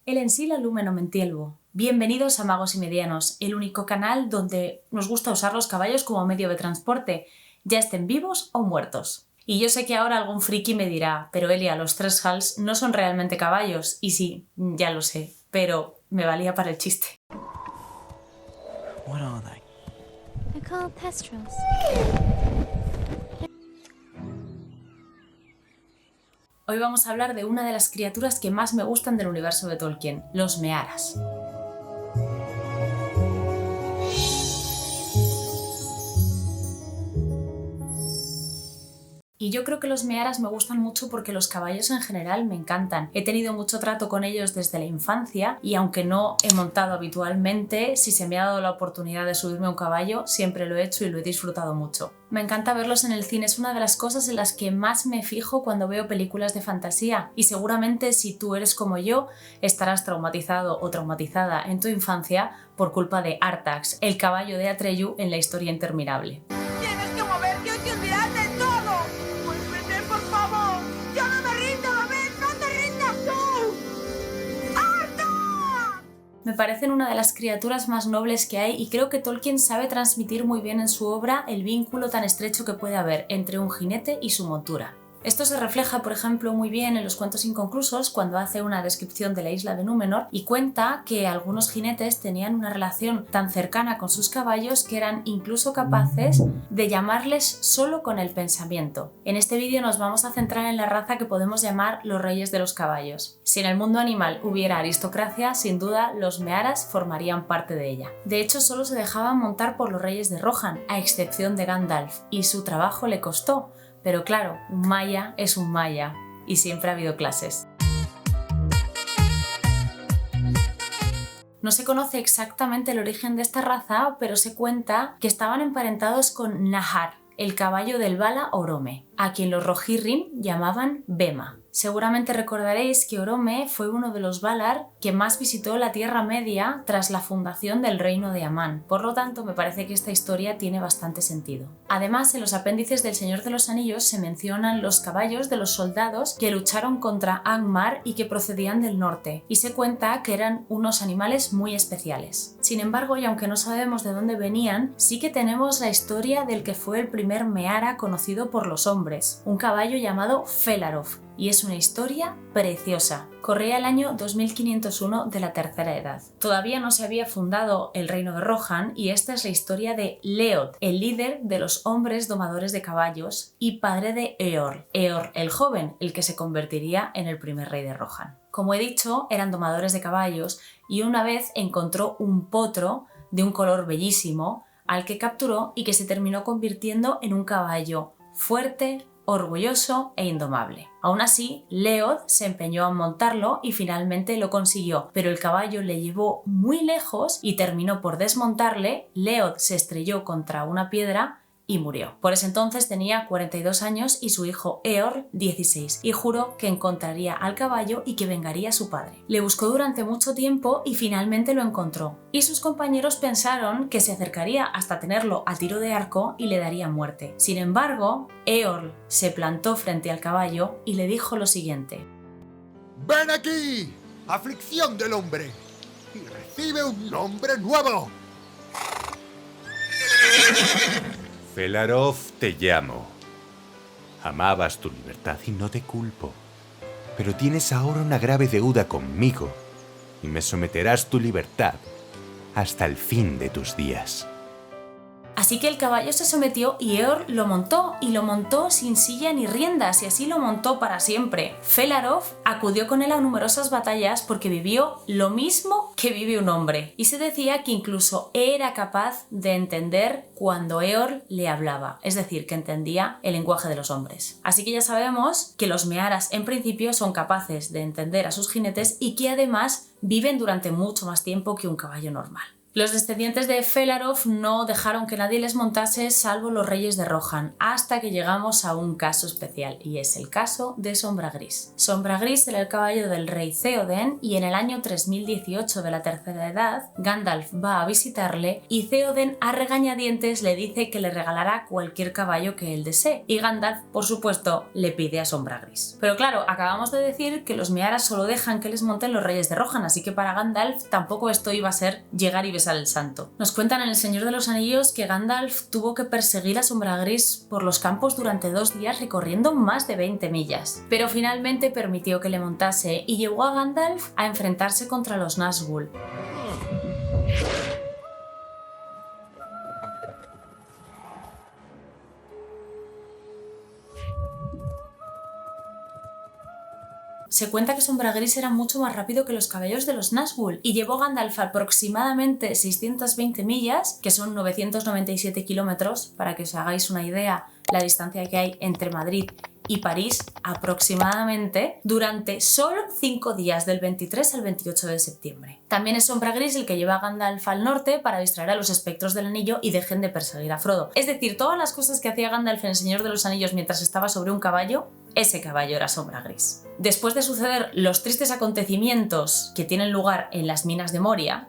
El Ensila Lumeno Mentielvo. Bienvenidos a Magos y Medianos, el único canal donde nos gusta usar los caballos como medio de transporte, ya estén vivos o muertos. Y yo sé que ahora algún friki me dirá, pero Elia, los tres Hals no son realmente caballos. Y sí, ya lo sé, pero me valía para el chiste. What are they? They're called Pestrels. Hoy vamos a hablar de una de las criaturas que más me gustan del universo de Tolkien, los Mearas. Y yo creo que los Mearas me gustan mucho porque los caballos en general me encantan. He tenido mucho trato con ellos desde la infancia y aunque no he montado habitualmente, si se me ha dado la oportunidad de subirme a un caballo, siempre lo he hecho y lo he disfrutado mucho. Me encanta verlos en el cine, es una de las cosas en las que más me fijo cuando veo películas de fantasía y seguramente si tú eres como yo, estarás traumatizado o traumatizada en tu infancia por culpa de Artax, el caballo de Atreyu en la historia interminable. ¡Tienes que moverte o te olvidas de todo! ¡Vuélvete, por favor! ¡Yo no me rindo, David! ¡No te rindas tú! ¡Arta! Me parecen una de las criaturas más nobles que hay y creo que Tolkien sabe transmitir muy bien en su obra el vínculo tan estrecho que puede haber entre un jinete y su montura. Esto se refleja, por ejemplo, muy bien en los cuentos inconclusos cuando hace una descripción de la isla de Númenor y cuenta que algunos jinetes tenían una relación tan cercana con sus caballos que eran incluso capaces de llamarles solo con el pensamiento. En este vídeo nos vamos a centrar en la raza que podemos llamar los reyes de los caballos. Si en el mundo animal hubiera aristocracia, sin duda los Mearas formarían parte de ella. De hecho, solo se dejaban montar por los reyes de Rohan, a excepción de Gandalf, y su trabajo le costó. Pero claro, un maya es un maya, y siempre ha habido clases. No se conoce exactamente el origen de esta raza, pero se cuenta que estaban emparentados con Nahar, el caballo del Vala Orome, a quien los Rohirrim llamaban Bema. Seguramente recordaréis que Orome fue uno de los Valar que más visitó la Tierra Media tras la fundación del reino de Amán. Por lo tanto, me parece que esta historia tiene bastante sentido. Además, en los apéndices del Señor de los Anillos se mencionan los caballos de los soldados que lucharon contra Angmar y que procedían del norte, y se cuenta que eran unos animales muy especiales. Sin embargo, y aunque no sabemos de dónde venían, sí que tenemos la historia del que fue el primer Meara conocido por los hombres, un caballo llamado Felarof, y es una historia preciosa. Corría el año 2501 de la Tercera Edad. Todavía no se había fundado el reino de Rohan y esta es la historia de Leod, el líder de los hombres domadores de caballos y padre de Eorl. Eorl el joven, el que se convertiría en el primer rey de Rohan. Como he dicho, eran domadores de caballos y una vez encontró un potro de un color bellísimo al que capturó y que se terminó convirtiendo en un caballo fuerte, orgulloso e indomable. Aún así, Leod se empeñó en montarlo y finalmente lo consiguió, pero el caballo le llevó muy lejos y terminó por desmontarle. Leod se estrelló contra una piedra y murió. Por ese entonces tenía 42 años y su hijo Eorl 16, y juró que encontraría al caballo y que vengaría a su padre. Le buscó durante mucho tiempo y finalmente lo encontró, y sus compañeros pensaron que se acercaría hasta tenerlo a tiro de arco y le daría muerte. Sin embargo, Eorl se plantó frente al caballo y le dijo lo siguiente: ¡Ven aquí, aflicción del hombre, y recibe un nombre nuevo! Felarof te llamo. Amabas tu libertad y no te culpo. Pero tienes ahora una grave deuda conmigo y me someterás tu libertad hasta el fin de tus días. Así que el caballo se sometió y Eorl lo montó, y lo montó sin silla ni riendas, y así lo montó para siempre. Felarof acudió con él a numerosas batallas porque vivió lo mismo que vive un hombre, y se decía que incluso era capaz de entender cuando Eorl le hablaba, es decir, que entendía el lenguaje de los hombres. Así que ya sabemos que los Mearas en principio son capaces de entender a sus jinetes y que además viven durante mucho más tiempo que un caballo normal. Los descendientes de Felarov no dejaron que nadie les montase salvo los reyes de Rohan, hasta que llegamos a un caso especial, y es el caso de Sombra Gris. Sombra Gris era el caballo del rey Theoden, y en el año 3018 de la Tercera Edad, Gandalf va a visitarle y Theoden a regañadientes le dice que le regalará cualquier caballo que él desee, y Gandalf, por supuesto, le pide a Sombra Gris. Pero claro, acabamos de decir que los Mearas solo dejan que les monten los reyes de Rohan, así que para Gandalf tampoco esto iba a ser llegar y besar el santo. Nos cuentan en El Señor de los Anillos que Gandalf tuvo que perseguir a Sombra Gris por los campos durante 2 días recorriendo más de 20 millas, pero finalmente permitió que le montase y llevó a Gandalf a enfrentarse contra los Nazgûl. Se cuenta que Sombra Gris era mucho más rápido que los caballos de los Nazgûl y llevó a Gandalf aproximadamente 620 millas, que son 997 kilómetros, para que os hagáis una idea la distancia que hay entre Madrid y París aproximadamente, durante solo 5 días, del 23 al 28 de septiembre. También es Sombra Gris el que lleva a Gandalf al norte para distraer a los espectros del anillo y dejen de perseguir a Frodo. Es decir, todas las cosas que hacía Gandalf en El Señor de los Anillos mientras estaba sobre un caballo, ese caballo era Sombra Gris. Después de suceder los tristes acontecimientos que tienen lugar en las minas de Moria,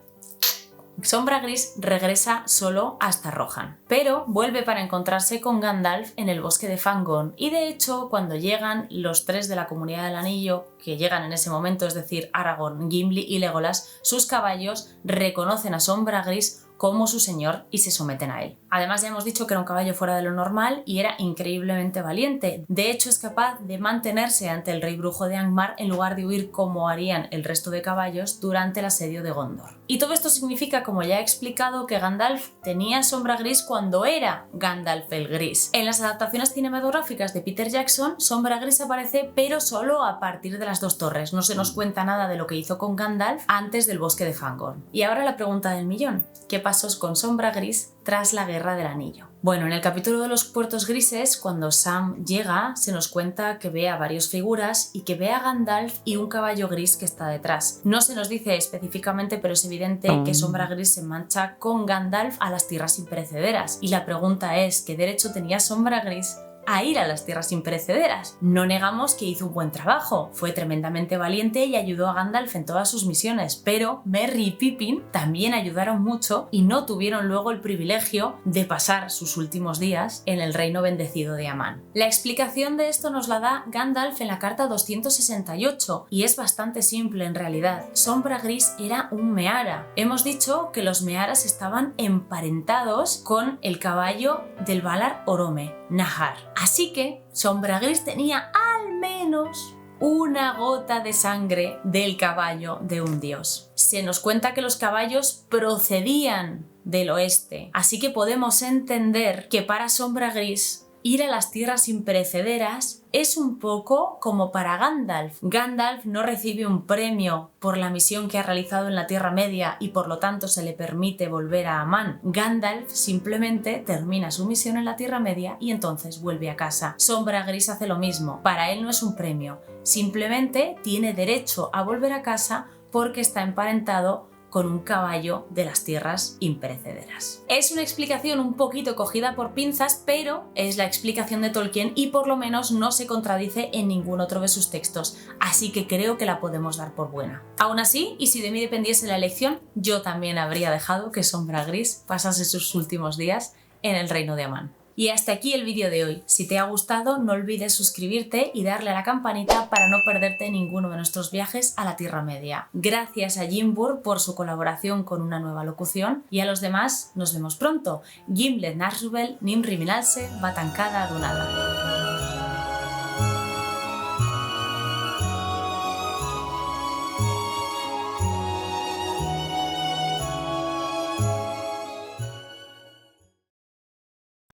Sombra Gris regresa solo hasta Rohan, pero vuelve para encontrarse con Gandalf en el bosque de Fangorn, y de hecho cuando llegan los 3 de la Comunidad del Anillo, que llegan en ese momento, es decir, Aragorn, Gimli y Legolas, sus caballos reconocen a Sombra Gris como su señor y se someten a él. Además, ya hemos dicho que era un caballo fuera de lo normal y era increíblemente valiente. De hecho, es capaz de mantenerse ante el rey brujo de Angmar en lugar de huir como harían el resto de caballos durante el asedio de Gondor. Y todo esto significa, como ya he explicado, que Gandalf tenía Sombra Gris cuando era Gandalf el Gris. En las adaptaciones cinematográficas de Peter Jackson, Sombra Gris aparece, pero solo a partir de las 2 torres. No se nos cuenta nada de lo que hizo con Gandalf antes del bosque de Fangorn. Y ahora la pregunta del millón: ¿qué pasó con Sombra Gris tras la Guerra del Anillo? Bueno, en el capítulo de los puertos grises, cuando Sam llega, se nos cuenta que ve a varias figuras y que ve a Gandalf y un caballo gris que está detrás. No se nos dice específicamente, pero es evidente que Sombra Gris se marcha con Gandalf a las tierras imperecederas. Y la pregunta es, ¿qué derecho tenía Sombra Gris a ir a las tierras imperecederas? No negamos que hizo un buen trabajo, fue tremendamente valiente y ayudó a Gandalf en todas sus misiones, pero Merry y Pippin también ayudaron mucho y no tuvieron luego el privilegio de pasar sus últimos días en el reino bendecido de Amán. La explicación de esto nos la da Gandalf en la carta 268 y es bastante simple en realidad. Sombra Gris era un Meara. Hemos dicho que los Mearas estaban emparentados con el caballo del Valar Orome, Nahar. Así que Sombra Gris tenía al menos una gota de sangre del caballo de un dios. Se nos cuenta que los caballos procedían del oeste, así que podemos entender que para Sombra Gris ir a las tierras imperecederas es un poco como para Gandalf. Gandalf no recibe un premio por la misión que ha realizado en la Tierra Media y por lo tanto se le permite volver a Amán. Gandalf simplemente termina su misión en la Tierra Media y entonces vuelve a casa. Sombra Gris hace lo mismo. Para él no es un premio, simplemente tiene derecho a volver a casa porque está emparentado con un caballo de las tierras imperecederas. Es una explicación un poquito cogida por pinzas, pero es la explicación de Tolkien y por lo menos no se contradice en ningún otro de sus textos, así que creo que la podemos dar por buena. Aún así, y si de mí dependiese la elección, yo también habría dejado que Sombra Gris pasase sus últimos días en el reino de Amán. Y hasta aquí el vídeo de hoy. Si te ha gustado, no olvides suscribirte y darle a la campanita para no perderte ninguno de nuestros viajes a la Tierra Media. Gracias a Jimbur por su colaboración con una nueva locución y a los demás nos vemos pronto. Gimlet Narsubel, Nimri Minalse, Batancada Dunada.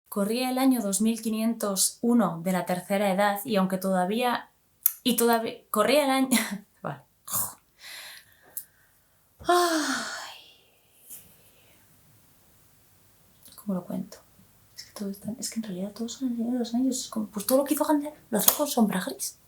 Corría el año 2501 de la Tercera Edad y aunque todavía corría el año... Vale. Ay. ¿Cómo lo cuento? Es que en realidad todos son El Señor de los Anillos. Es como, pues todo lo que hizo Gandalf lo hace con Sombra Gris.